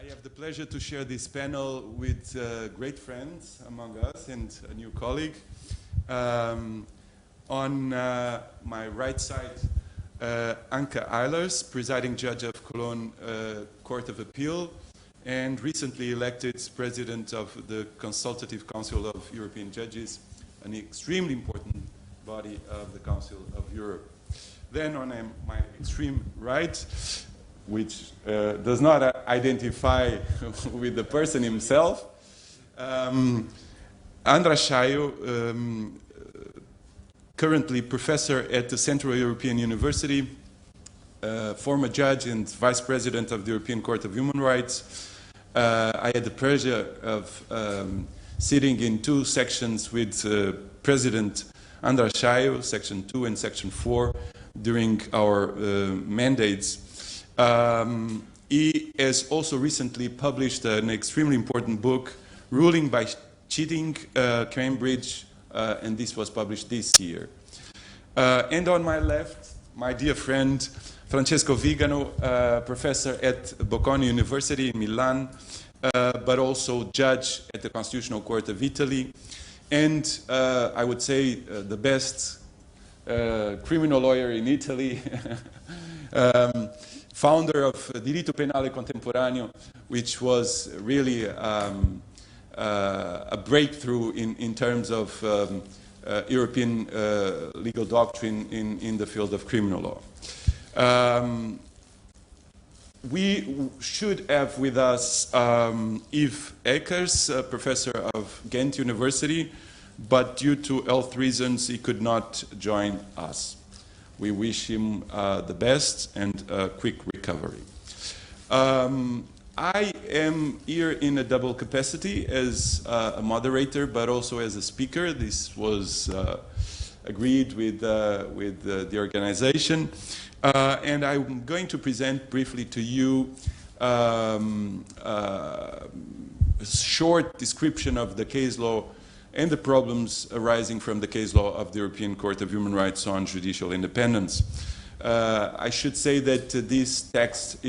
I have the pleasure to share this panel with great friends among us and a new colleague. On my right side, Anke Eilers, presiding judge of Cologne Court of Appeal and recently elected president of the Consultative Council of European Judges, an extremely important body of the Council of Europe. Then on my extreme right, which does not identify with the person himself, András Saio, currently professor at the Central European University, former judge and vice president of the European Court of Human Rights. I had the pleasure of sitting in two sections with President András Saio, Section 2 and Section 4, during our mandates. He has also recently published an extremely important book, Ruling by Cheating, Cambridge, and this was published this year. And on my left, my dear friend, Francesco Vigano, professor at Bocconi University in Milan, but also judge at the Constitutional Court of Italy, and I would say the best criminal lawyer in Italy, founder of Diritto Penale Contemporaneo, which was really a breakthrough in terms of European legal doctrine in the field of criminal law. We should have with us Yves Ekers, professor of Ghent University, but due to health reasons he could not join us. We wish him the best and a quick recovery. I am here in a double capacity as a moderator, but also as a speaker. This was agreed with the organization. And I'm going to present briefly to you a short description of the case law and the problems arising from the case law of the European Court of Human Rights on judicial independence. I should say that this text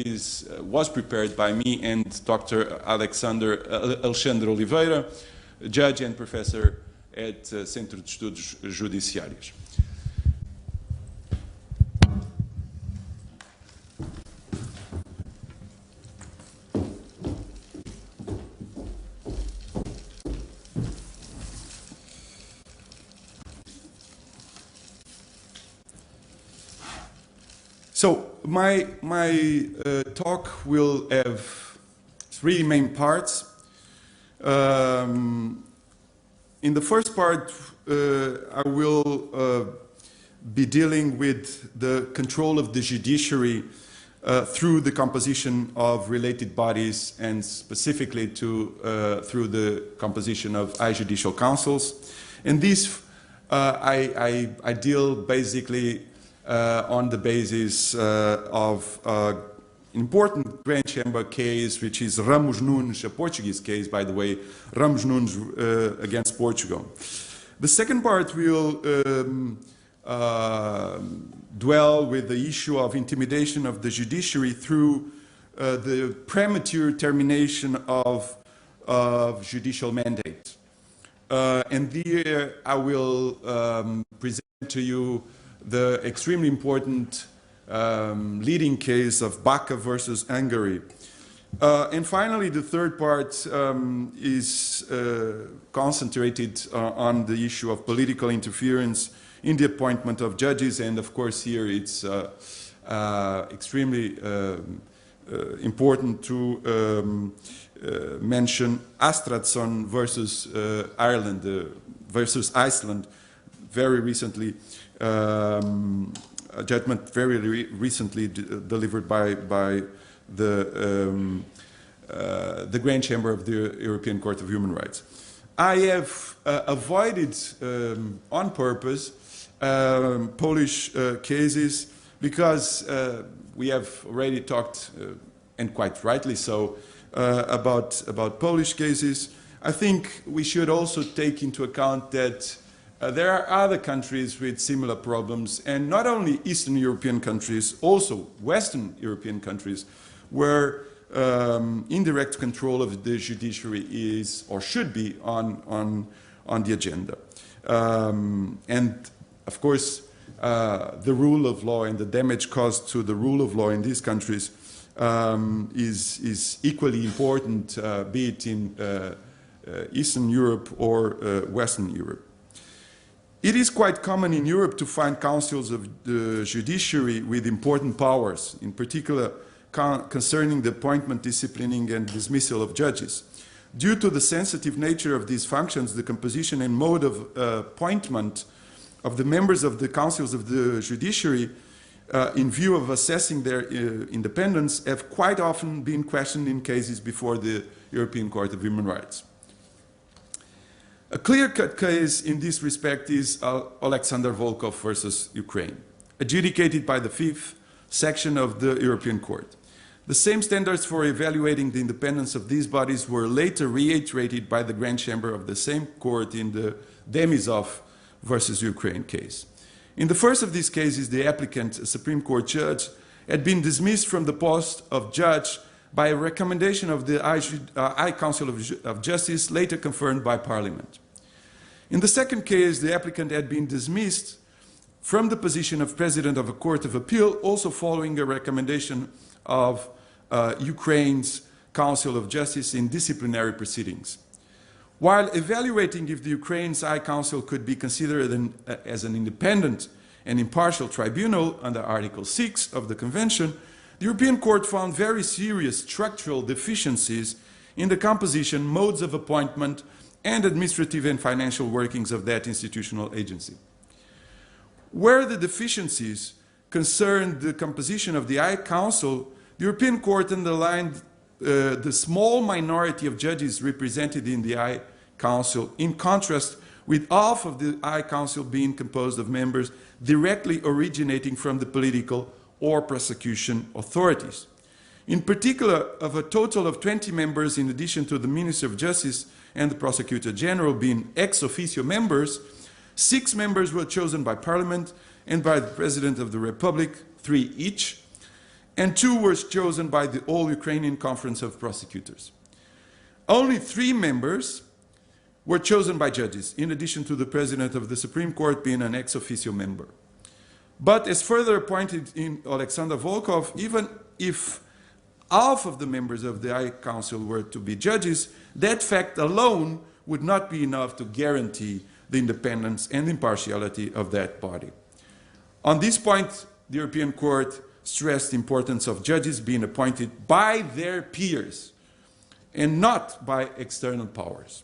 was prepared by me and Dr. Alexandre Oliveira, judge and professor at Centro de Estudos Judiciários. So my talk will have three main parts. In the first part, I will be dealing with the control of the judiciary through the composition of related bodies and specifically through the composition of high judicial councils. And this I deal basically on the basis of an important Grand Chamber case, which is Ramos Nunes, a Portuguese case, by the way, Ramos Nunes against Portugal. The second part will dwell with the issue of intimidation of the judiciary through the premature termination of judicial mandate. And there I will present to you the extremely important leading case of Baca versus Hungary. And finally, the third part is concentrated on the issue of political interference in the appointment of judges. And of course, here it's extremely important to mention Astradsson versus Ireland, versus Iceland, very recently. A judgment very recently delivered by the Grand Chamber of the European Court of Human Rights. I have avoided on purpose Polish cases because we have already talked, and quite rightly so, about Polish cases. I think we should also take into account that there are other countries with similar problems, and not only Eastern European countries, also Western European countries, where indirect control of the judiciary is or should be on the agenda. And of course, the rule of law and the damage caused to the rule of law in these countries is equally important, be it in Eastern Europe or Western Europe. It is quite common in Europe to find councils of the judiciary with important powers, in particular concerning the appointment, disciplining, and dismissal of judges. Due to the sensitive nature of these functions, the composition and mode of appointment of the members of the councils of the judiciary in view of assessing their independence have quite often been questioned in cases before the European Court of Human Rights. A clear-cut case in this respect is Alexander Volkov versus Ukraine, adjudicated by the 5th section of the European Court. The same standards for evaluating the independence of these bodies were later reiterated by the Grand Chamber of the same court in the Denisov versus Ukraine case. In the first of these cases, the applicant, a Supreme Court judge, had been dismissed from the post of judge by a recommendation of the High Council of Justice, later confirmed by Parliament. In the second case, the applicant had been dismissed from the position of President of a Court of Appeal, also following a recommendation of Ukraine's Council of Justice in disciplinary proceedings. While evaluating if the Ukraine's High Council could be considered as an independent and impartial tribunal under Article 6 of the Convention, the European Court found very serious structural deficiencies in the composition, modes of appointment, and administrative and financial workings of that institutional agency. Where the deficiencies concerned the composition of the High Council, the European Court underlined the small minority of judges represented in the High Council, in contrast with half of the High Council being composed of members directly originating from the political or prosecution authorities. In particular, of a total of 20 members, in addition to the Minister of Justice and the Prosecutor General being ex officio members, 6 members were chosen by Parliament and by the President of the Republic, 3 each, and 2 were chosen by the All-Ukrainian Conference of Prosecutors. Only 3 members were chosen by judges, in addition to the President of the Supreme Court being an ex officio member. But as further appointed in Alexander Volkov, even if half of the members of the High Council were to be judges, that fact alone would not be enough to guarantee the independence and impartiality of that body. On this point, the European Court stressed the importance of judges being appointed by their peers and not by external powers.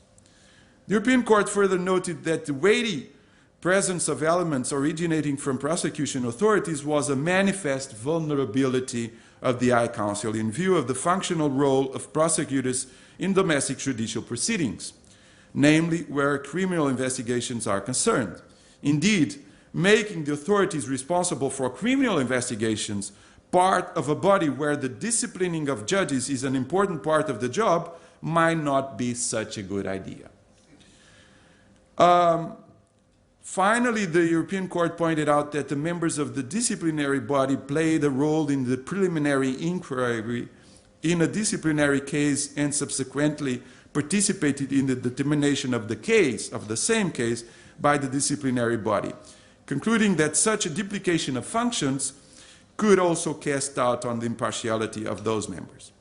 The European Court further noted that the weighty presence of elements originating from prosecution authorities was a manifest vulnerability of the High Council in view of the functional role of prosecutors in domestic judicial proceedings, namely where criminal investigations are concerned. Indeed, making the authorities responsible for criminal investigations part of a body where the disciplining of judges is an important part of the job might not be such a good idea. Finally, the European Court pointed out that the members of the disciplinary body played a role in the preliminary inquiry in a disciplinary case and subsequently participated in the determination of the case, of the same case, by the disciplinary body, concluding that such a duplication of functions could also cast doubt on the impartiality of those members.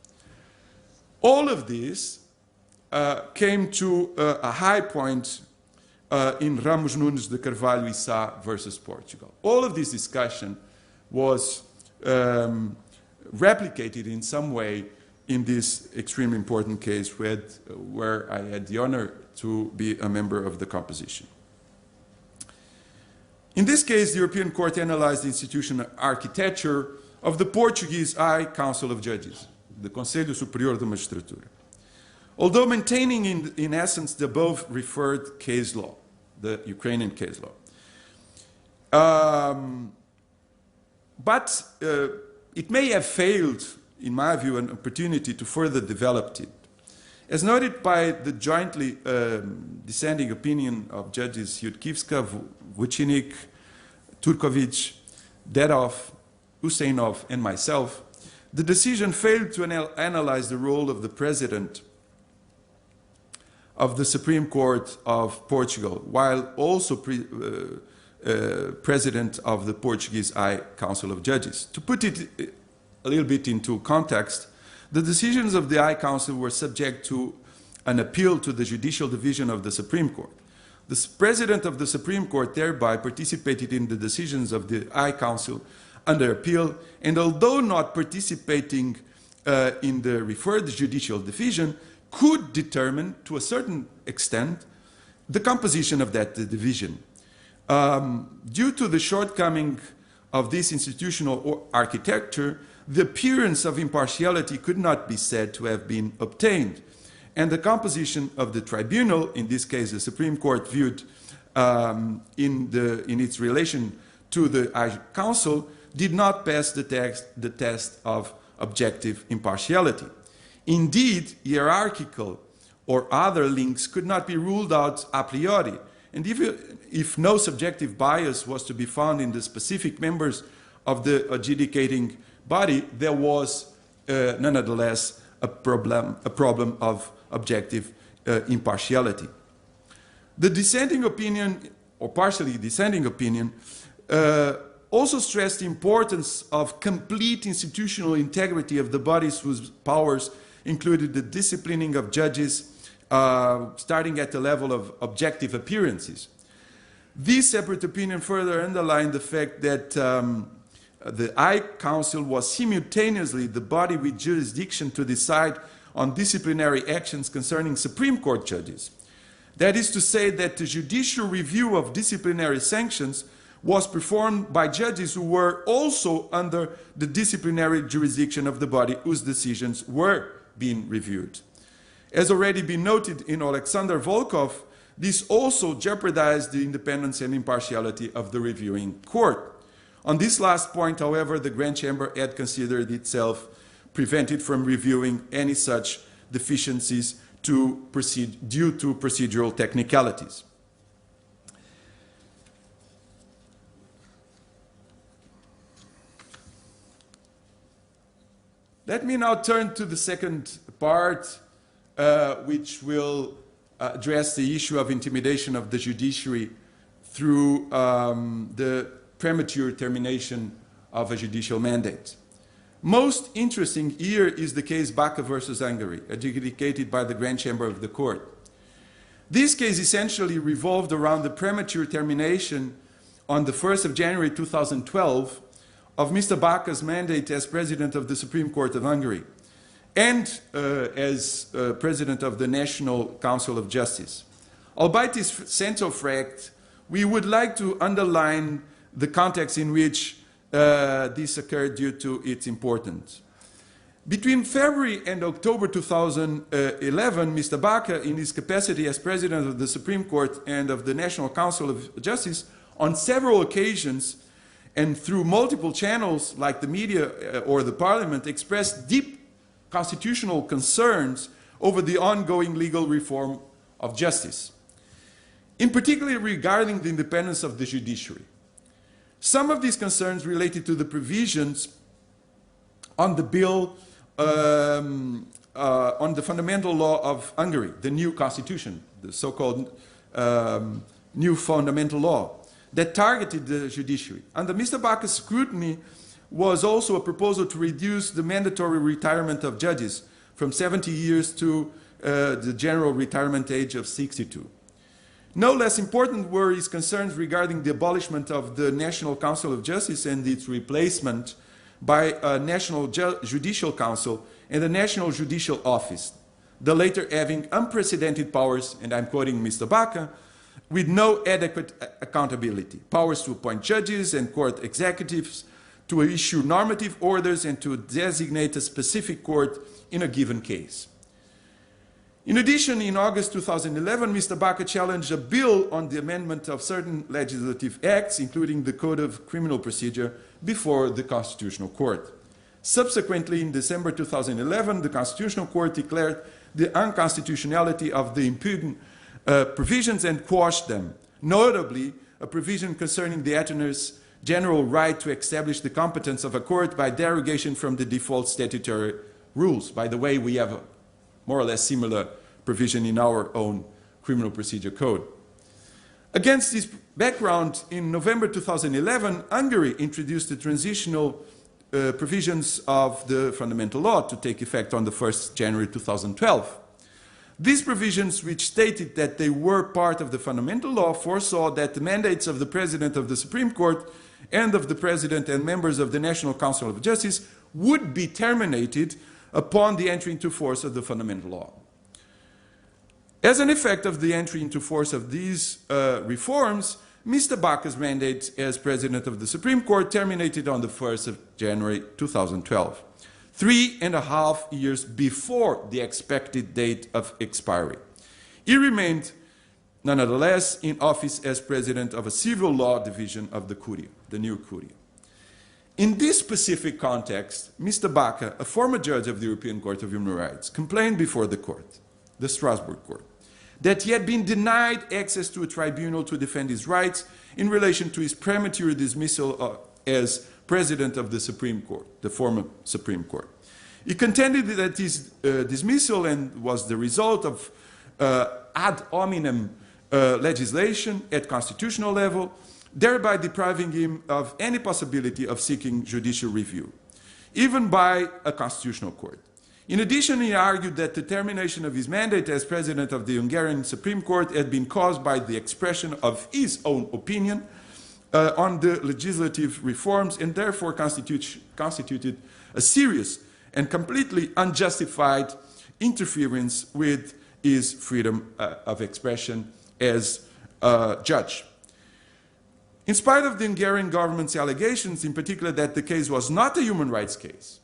All of this came to a high point in Ramos Nunes de Carvalho e Sá versus Portugal. All of this discussion was replicated in some way in this extremely important case where I had the honor to be a member of the composition. In this case, the European Court analyzed the institutional architecture of the Portuguese High Council of Judges, the Conselho Superior da Magistratura, although maintaining in essence the above referred case law, the Ukrainian case law. But it may have failed, in my view, an opportunity to further develop it. As noted by the jointly dissenting opinion of judges Yudkivska, Vucinic, Turkovic, Dedov, Husseinov, and myself, The decision failed to analyze the role of the President of the Supreme Court of Portugal, while also President of the Portuguese High Council of Judges. To put it a little bit into context, the decisions of the High Council were subject to an appeal to the Judicial Division of the Supreme Court. The President of the Supreme Court thereby participated in the decisions of the High Council under appeal, and although not participating in the referred Judicial Division, could determine to a certain extent the composition of that division. Due to the shortcoming of this institutional architecture, the appearance of impartiality could not be said to have been obtained, and the composition of the tribunal, in this case the Supreme Court viewed in its relation to the High Council, did not pass the test of objective impartiality. Indeed, hierarchical or other links could not be ruled out a priori, and if no subjective bias was to be found in the specific members of the adjudicating body, there was nonetheless a problem of objective impartiality. The dissenting opinion, or partially dissenting opinion, also stressed the importance of complete institutional integrity of the bodies whose powers included the disciplining of judges, starting at the level of objective appearances. This separate opinion further underlined the fact that the High Council was simultaneously the body with jurisdiction to decide on disciplinary actions concerning Supreme Court judges. That is to say that the judicial review of disciplinary sanctions was performed by judges who were also under the disciplinary jurisdiction of the body whose decisions were being reviewed. As already been noted in Alexander Volkov, this also jeopardized the independence and impartiality of the reviewing court. On this last point, however, the Grand Chamber had considered itself prevented from reviewing any such deficiencies due to procedural technicalities. Let me now turn to the second part, which will address the issue of intimidation of the judiciary through the premature termination of a judicial mandate. Most interesting here is the case Baca versus Hungary, adjudicated by the Grand Chamber of the Court. This case essentially revolved around the premature termination on the 1st of January 2012 of Mr. Baca's mandate as President of the Supreme Court of Hungary and as President of the National Council of Justice. Albeit this central fact, we would like to underline the context in which this occurred due to its importance. Between February and October 2011, Mr. Baca, in his capacity as President of the Supreme Court and of the National Council of Justice, on several occasions and through multiple channels like the media or the Parliament, expressed deep constitutional concerns over the ongoing legal reform of justice, in particular regarding the independence of the judiciary. Some of these concerns related to the provisions on the bill on the fundamental law of Hungary, the new constitution, the so-called new fundamental law, that targeted the judiciary. Under Mr. Baca's scrutiny was also a proposal to reduce the mandatory retirement of judges from 70 years to the general retirement age of 62. No less important were his concerns regarding the abolishment of the National Council of Justice and its replacement by a National Judicial Council and a National Judicial Office, the latter having unprecedented powers, and I'm quoting Mr. Baca, with no adequate accountability, powers to appoint judges and court executives, to issue normative orders and to designate a specific court in a given case. In addition, in August 2011, Mr. Baca challenged a bill on the amendment of certain legislative acts, including the Code of Criminal Procedure, before the Constitutional Court. Subsequently, in December 2011, the Constitutional Court declared the unconstitutionality of the impugned provisions and quashed them, notably a provision concerning the attorneys general right to establish the competence of a court by derogation from the default statutory rules. By the way, we have a more or less similar provision in our own criminal procedure code. Against this background, in November 2011, Hungary introduced the transitional provisions of the fundamental law to take effect on the 1st January 2012. These provisions, which stated that they were part of the fundamental law, foresaw that the mandates of the President of the Supreme Court and of the President and members of the National Council of Justice would be terminated upon the entry into force of the fundamental law. As an effect of the entry into force of these reforms, Mr. Baca's mandate as President of the Supreme Court terminated on the 1st of January 2012, 3.5 years before the expected date of expiry. He remained, nonetheless, in office as President of a civil law division of the Curia, the new Curia. In this specific context, Mr. Baca, a former judge of the European Court of Human Rights, complained before the court, the Strasbourg Court, that he had been denied access to a tribunal to defend his rights in relation to his premature dismissal as President of the Supreme Court, the former Supreme Court. He contended that his dismissal was the result of ad hominem legislation at constitutional level, thereby depriving him of any possibility of seeking judicial review, even by a constitutional court. In addition, he argued that the termination of his mandate as President of the Hungarian Supreme Court had been caused by the expression of his own opinion on the legislative reforms and therefore constituted a serious and completely unjustified interference with his freedom of expression as judge. In spite of the Hungarian government's allegations, in particular that the case was not a human rights case,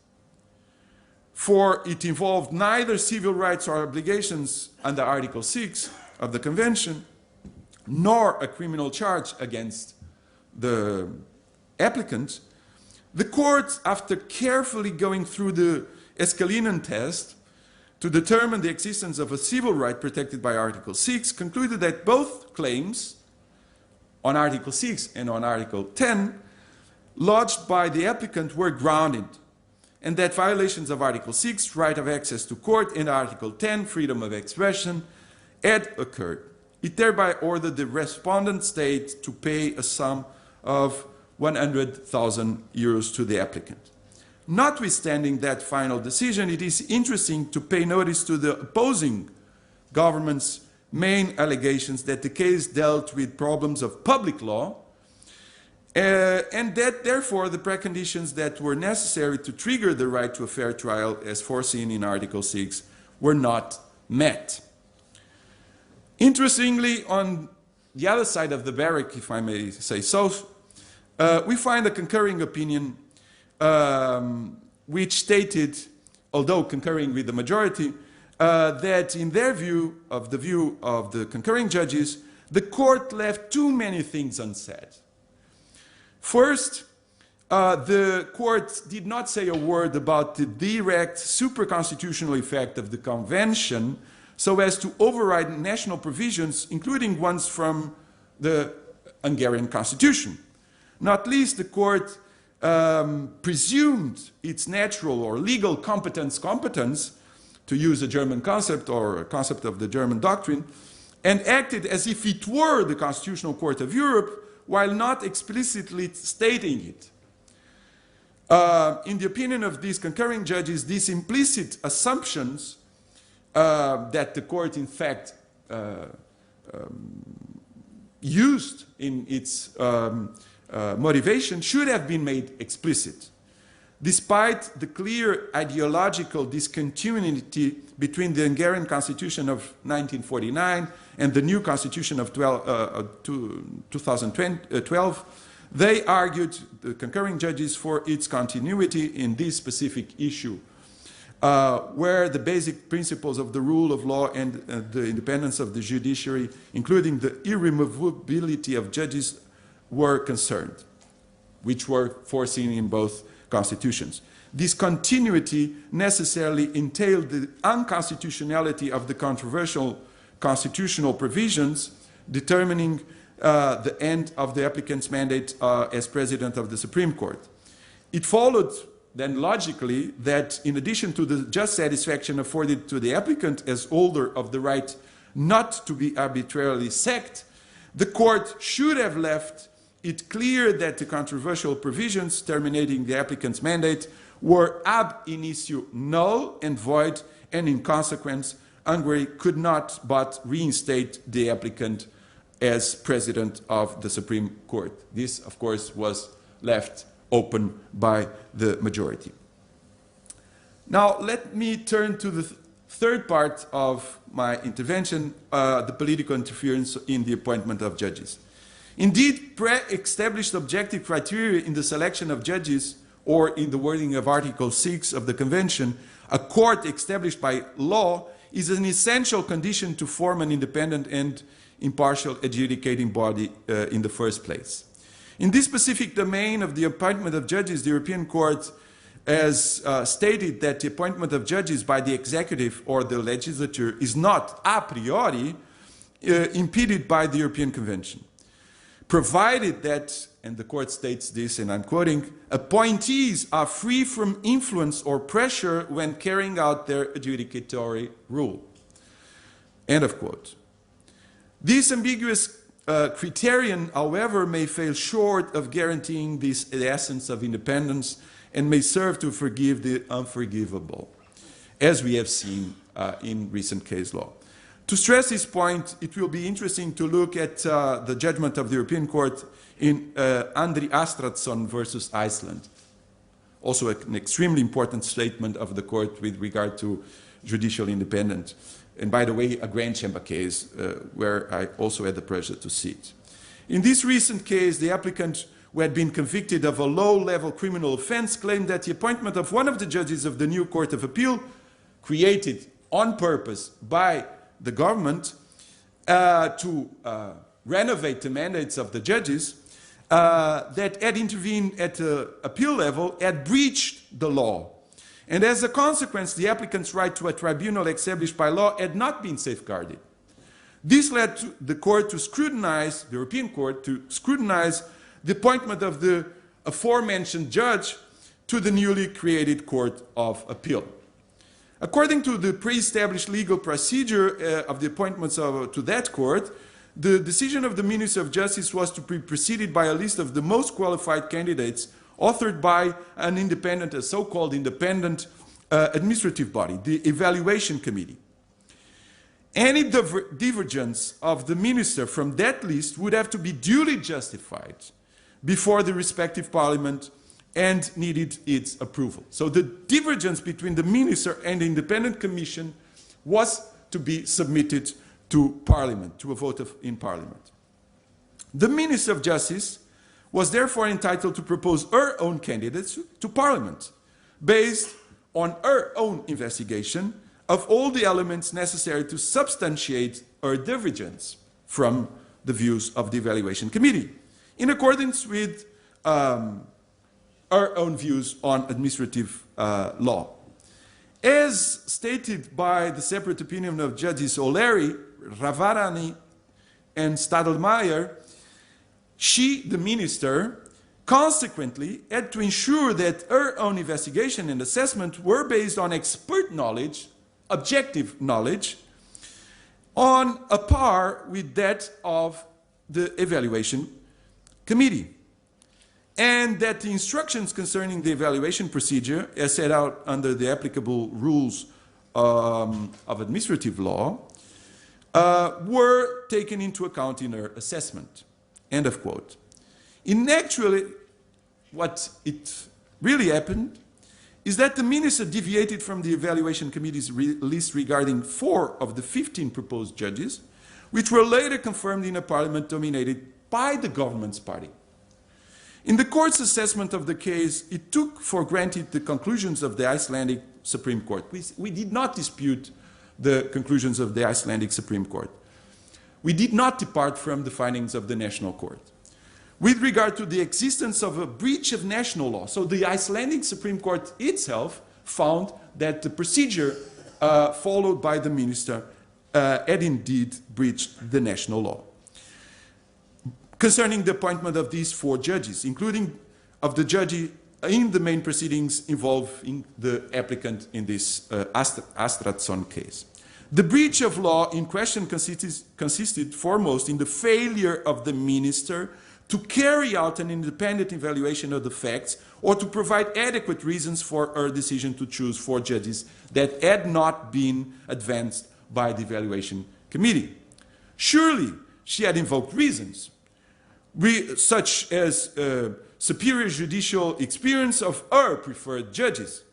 for it involved neither civil rights or obligations under Article 6 of the Convention, nor a criminal charge against the applicant, the court, after carefully going through the Escalinen test to determine the existence of a civil right protected by Article 6, concluded that both claims on Article 6 and on Article 10 lodged by the applicant were grounded, and that violations of Article 6, right of access to court, and Article 10, freedom of expression, had occurred. It thereby ordered the respondent state to pay a sum of 100,000 euros to the applicant. Notwithstanding that final decision, it is interesting to pay notice to the opposing government's main allegations that the case dealt with problems of public law, and that therefore the preconditions that were necessary to trigger the right to a fair trial as foreseen in Article 6 were not met. Interestingly, on the other side of the barrack, if I may say so, we find a concurring opinion which stated, although concurring with the majority, that in their view, of the concurring judges, the court left too many things unsaid. First, the court did not say a word about the direct supraconstitutional effect of the Convention so as to override national provisions, including ones from the Hungarian Constitution. Not least, the court presumed its natural or legal competence, to use a German concept or a concept of the German doctrine, and acted as if it were the Constitutional Court of Europe, while not explicitly stating it. In the opinion of these concurring judges, these implicit assumptions that the court in fact used in its motivation should have been made explicit. Despite the clear ideological discontinuity between the Hungarian Constitution of 1949 and the new Constitution of 2012, they argued, the concurring judges, for its continuity in this specific issue, where the basic principles of the rule of law and the independence of the judiciary, including the irremovability of judges, were concerned, which were foreseen in both constitutions. This continuity necessarily entailed the unconstitutionality of the controversial constitutional provisions determining the end of the applicant's mandate as President of the Supreme Court. It followed then logically that in addition to the just satisfaction afforded to the applicant as holder of the right not to be arbitrarily sacked, the court should have left it clear that the controversial provisions terminating the applicant's mandate were ab initio null and void, and in consequence, Hungary could not but reinstate the applicant as President of the Supreme Court. This, of course, was left open by the majority. Now, let me turn to the third part of my intervention, the political interference in the appointment of judges. Indeed, pre-established objective criteria in the selection of judges, or in the wording of Article 6 of the Convention, a court established by law is an essential condition to form an independent and impartial adjudicating body in the first place. In this specific domain of the appointment of judges, the European Court has stated that the appointment of judges by the executive or the legislature is not a priori impeded by the European Convention, provided that, and the court states this, and I'm quoting, appointees are free from influence or pressure when carrying out their adjudicatory role. End of quote. This ambiguous criterion, however, may fail short of guaranteeing the essence of independence and may serve to forgive the unforgivable, as we have seen in recent case law. To stress this point, it will be interesting to look at the judgment of the European Court in Andri Astradsson versus Iceland. Also an extremely important statement of the court with regard to judicial independence. And by the way, a Grand Chamber case where I also had the pleasure to sit. In this recent case, the applicant who had been convicted of a low-level criminal offense claimed that the appointment of one of the judges of the new Court of Appeal, created on purpose by the government to renovate the mandates of the judges that had intervened at the appeal level, had breached the law. And as a consequence, the applicant's right to a tribunal established by law had not been safeguarded. This led to the court to scrutinize, the European Court, to scrutinize the appointment of the aforementioned judge to the newly created Court of Appeal. According to the pre-established legal procedure of the appointments to that court, the decision of the Minister of Justice was to be preceded by a list of the most qualified candidates authored by an independent, a so-called independent administrative body, the Evaluation Committee. Any divergence of the minister from that list would have to be duly justified before the respective parliament and needed its approval. So the divergence between the minister and the independent commission was to be submitted to parliament, to a vote in parliament. The Minister of Justice was therefore entitled to propose her own candidates to parliament, based on her own investigation of all the elements necessary to substantiate her divergence from the views of the Evaluation Committee, in accordance with her own views on administrative law. As stated by the separate opinion of Judges O'Leary, Ravarani, and Stadelmeier, she, the minister, consequently had to ensure that her own investigation and assessment were based on expert knowledge, objective knowledge, on a par with that of the Evaluation Committee, and that the instructions concerning the evaluation procedure, as set out under the applicable rules of administrative law, were taken into account in her assessment. End of quote. In actually, what it really happened is that the minister deviated from the Evaluation Committee's list regarding 4 of the 15 proposed judges, which were later confirmed in a parliament dominated by the government's party. In the court's assessment of the case, it took for granted the conclusions of the Icelandic Supreme Court. We did not dispute the conclusions of the Icelandic Supreme Court. We did not depart from the findings of the National Court. With regard to the existence of a breach of national law, so the Icelandic Supreme Court itself found that the procedure followed by the minister had indeed breached the national law. concerning the appointment of these 4 judges, including of the judge in the main proceedings involving the applicant in this Astradson case. The breach of law in question consisted foremost in the failure of the minister to carry out an independent evaluation of the facts or to provide adequate reasons for her decision to choose 4 judges that had not been advanced by the evaluation committee. Surely she had invoked reasons, such as superior judicial experience of her preferred judges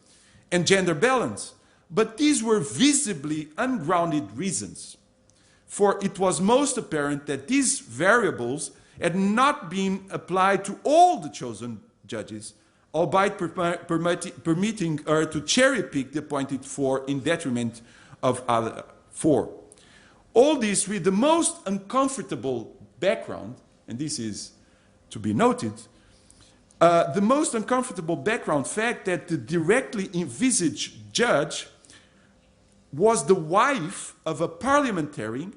and gender balance, but these were visibly ungrounded reasons, for it was most apparent that these variables had not been applied to all the chosen judges, albeit permitting her to cherry-pick the appointed 4 in detriment of other 4. All this with the most uncomfortable background, and this is to be noted, the most uncomfortable background fact that the directly envisaged judge was the wife of a parliamentarian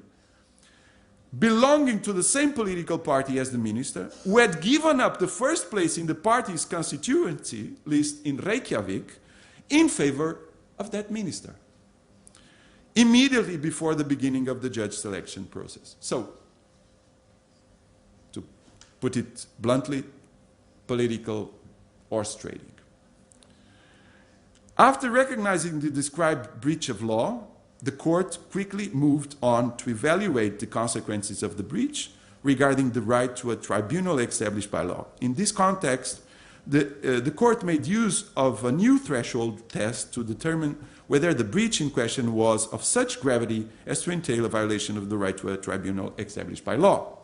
belonging to the same political party as the minister, who had given up the first place in the party's constituency list in Reykjavik in favor of that minister, immediately before the beginning of the judge selection process. So, to put it bluntly, political horse trading. After recognizing the described breach of law, the court quickly moved on to evaluate the consequences of the breach regarding the right to a tribunal established by law. In this context, the court made use of a new threshold test to determine whether the breach in question was of such gravity as to entail a violation of the right to a tribunal established by law.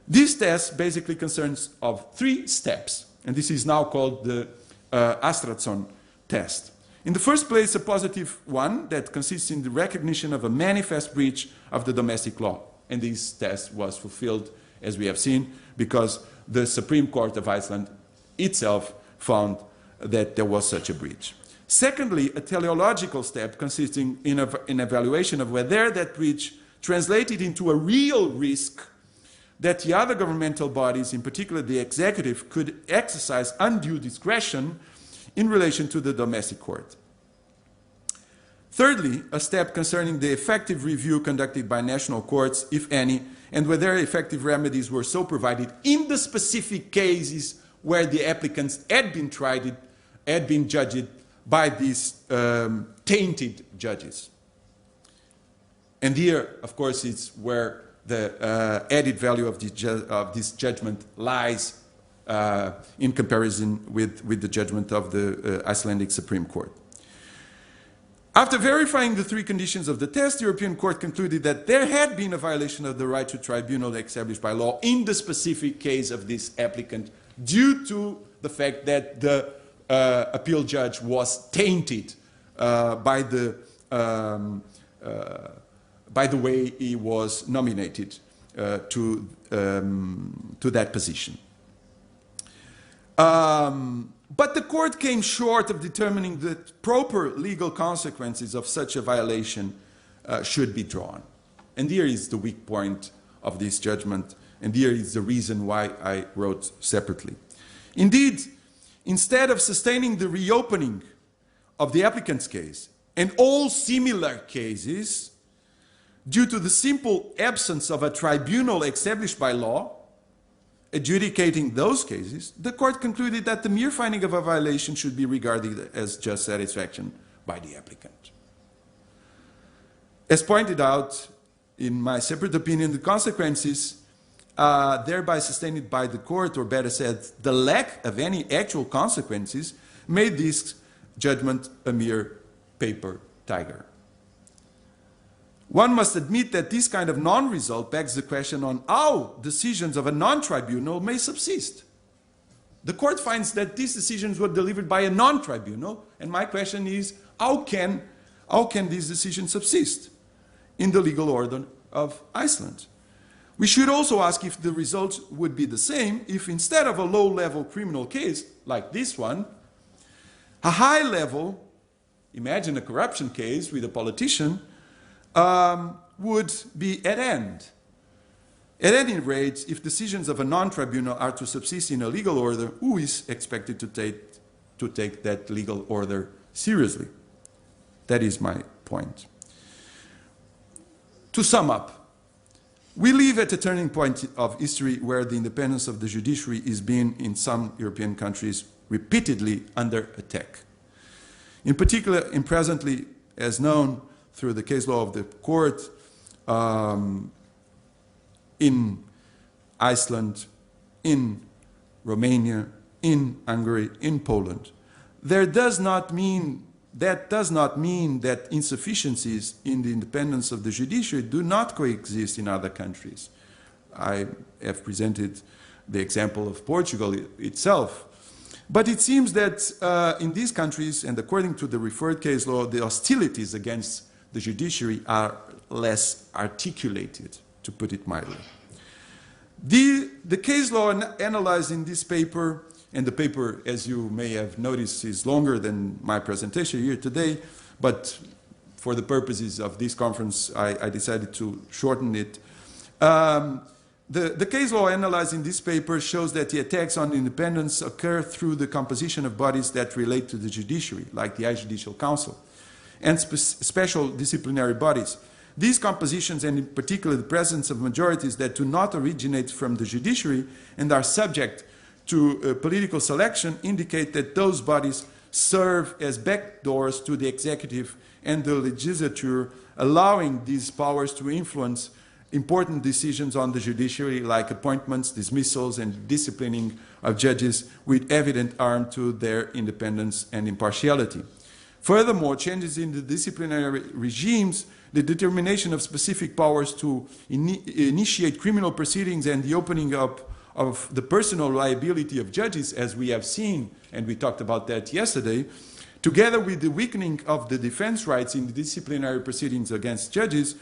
This test basically concerns of 3 steps, and this is now called the Astradson test. In the first place, a positive one that consists in the recognition of a manifest breach of the domestic law. And this test was fulfilled, as we have seen, because the Supreme Court of Iceland itself found that there was such a breach. Secondly, a teleological step consisting in an evaluation of whether that breach translated into a real risk that the other governmental bodies, in particular the executive, could exercise undue discretion in relation to the domestic court. Thirdly, a step concerning the effective review conducted by national courts, if any, and whether effective remedies were so provided in the specific cases where the applicants had been judged by these tainted judges. And here, of course, it's where the added value of this judgment lies in comparison with the judgment of the Icelandic Supreme Court. After verifying the 3 conditions of the test, the European Court concluded that there had been a violation of the right to tribunal established by law in the specific case of this applicant due to the fact that the appeal judge was tainted by the way he was nominated to that position. But the court came short of determining that proper legal consequences of such a violation should be drawn. And here is the weak point of this judgment, and here is the reason why I wrote separately. Indeed, instead of sustaining the reopening of the applicant's case and all similar cases, due to the simple absence of a tribunal established by law, adjudicating those cases, the court concluded that the mere finding of a violation should be regarded as just satisfaction by the applicant. As pointed out in my separate opinion, the consequences thereby sustained by the court, or better said, the lack of any actual consequences, made this judgment a mere paper tiger. One must admit that this kind of non-result begs the question on how decisions of a non-tribunal may subsist. The court finds that these decisions were delivered by a non-tribunal, and my question is, how can these decisions subsist in the legal order of Iceland? We should also ask if the results would be the same if instead of a low-level criminal case, like this one, a high-level, imagine a corruption case with a politician, would be at hand. At any rate, if decisions of a non-tribunal are to subsist in a legal order, who is expected to take that legal order seriously? That is my point. To sum up, we live at a turning point of history where the independence of the judiciary is being, in some European countries, repeatedly under attack. In particular, and presently, as known through the case law of the court, in Iceland, in Romania, in Hungary, in Poland. That does not mean that insufficiencies in the independence of the judiciary do not coexist in other countries. I have presented the example of Portugal itself. But it seems that in these countries, and according to the referred case law, the hostilities against the judiciary are less articulated, to put it mildly. The case law analyzed in this paper, and the paper, as you may have noticed, is longer than my presentation here today, but for the purposes of this conference, I decided to shorten it. The case law analyzed in this paper shows that the attacks on independence occur through the composition of bodies that relate to the judiciary, like the High Judicial Council, and special disciplinary bodies. These compositions, and in particular the presence of majorities that do not originate from the judiciary and are subject to political selection, indicate that those bodies serve as backdoors to the executive and the legislature, allowing these powers to influence important decisions on the judiciary, like appointments, dismissals, and disciplining of judges, with evident harm to their independence and impartiality. Furthermore, changes in the disciplinary regimes, the determination of specific powers to initiate criminal proceedings, and the opening up of the personal liability of judges, as we have seen, and we talked about that yesterday, together with the weakening of the defense rights in the disciplinary proceedings against judges,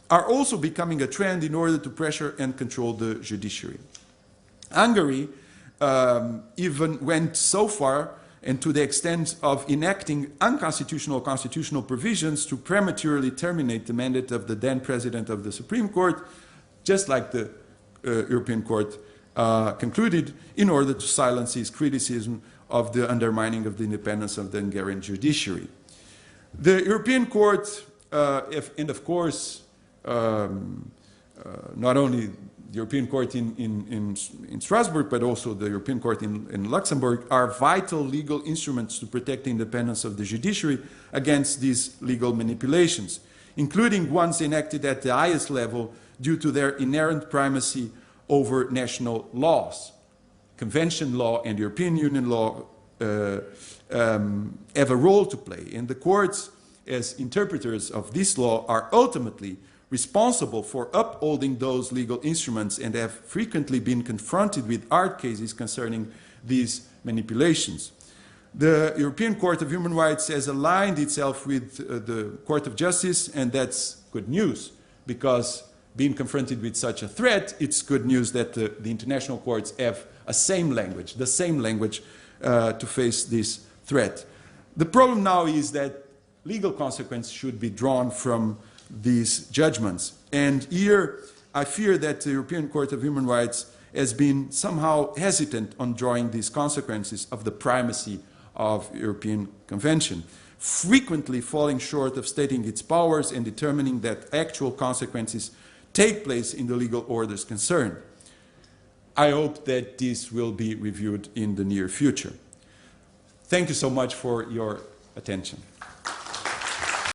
are also becoming a trend in order to pressure and control the judiciary. Hungary even went so far, and to the extent of enacting unconstitutional constitutional provisions to prematurely terminate the mandate of the then President of the Supreme Court, just like the European Court concluded, in order to silence his criticism of the undermining of the independence of the Hungarian judiciary. The European Court, and of course, not only the European Court in Strasbourg, but also the European Court in Luxembourg, are vital legal instruments to protect the independence of the judiciary against these legal manipulations, including ones enacted at the highest level due to their inherent primacy over national laws. Convention law and European Union law have a role to play, and the courts, as interpreters of this law, are ultimately responsible for upholding those legal instruments and have frequently been confronted with hard cases concerning these manipulations. The European Court of Human Rights has aligned itself with the Court of Justice, and that's good news, because being confronted with such a threat, it's good news that the international courts have the same language to face this threat. The problem now is that legal consequences should be drawn from these judgments. And here, I fear that the European Court of Human Rights has been somehow hesitant on drawing these consequences of the primacy of European Convention, frequently falling short of stating its powers and determining that actual consequences take place in the legal orders concerned. I hope that this will be reviewed in the near future. Thank you so much for your attention.